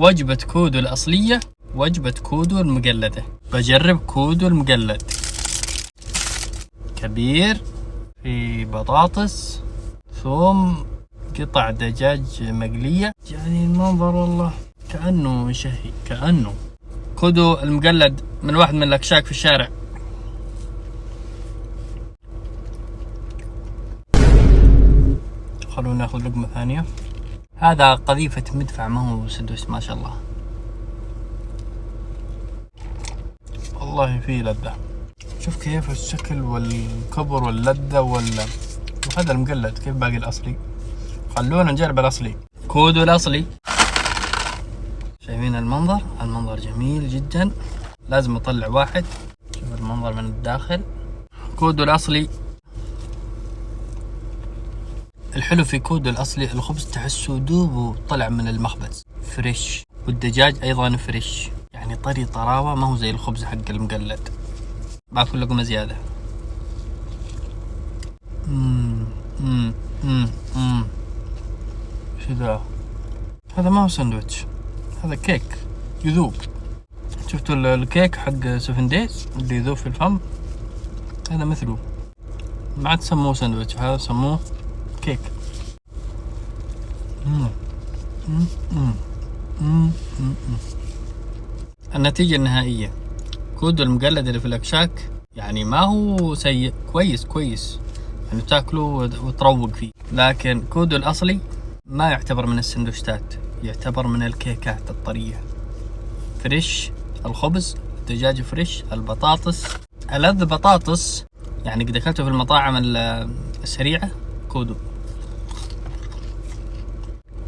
وجبة كودو الأصلية، وجبة كودو المقلدة. بجرب كودو المقلد. كبير، في بطاطس، ثوم، قطع دجاج مقلية. يعني المنظر والله كأنه شهي، كأنه كودو المقلد من واحد من الأكشاك في الشارع. خلونا ناخذ لقمة ثانية. هذا قذيفة مدفع، ما هو سندويش، ما شاء الله. والله فيه لذة. شوف كيف الشكل والكبر واللذة وهذا المقلد كيف باقي الأصلي. خلونا نجرب الأصلي، كودو الأصلي. شايفين المنظر؟ المنظر جميل جدا. لازم أطلع واحد. شوف المنظر من الداخل. كودو الأصلي. الحلو في كودو الأصلي الخبز تحسه دوب وطلع من المخبز، فريش، والدجاج أيضا فريش، يعني طري طراوة، ما هو زي الخبز حق المقلد. باكل لقمة زيادة. شو ذا؟ هذا ما هو ساندويتش، هذا كيك يذوب. شفتوا الكيك حق 7 دايز اللي يذوب في الفم؟ هذا مثله. ما عاد سموه ساندويتش، هذا سموه كيك. النتيجة النهائية، كودو المقلد اللي في الأكشاك يعني ما هو سيء، كويس يعني تاكله وتروق فيه. لكن كودو الأصلي ما يعتبر من السندوشتات، يعتبر من الكيكات الطرية. فريش الخبز، الدجاج فريش، البطاطس ألذ بطاطس. يعني قد أكلته في المطاعم السريعة كودو.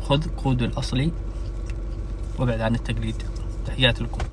خذ كودو الأصلي وابعد عن التقليد. تحياتي لكم.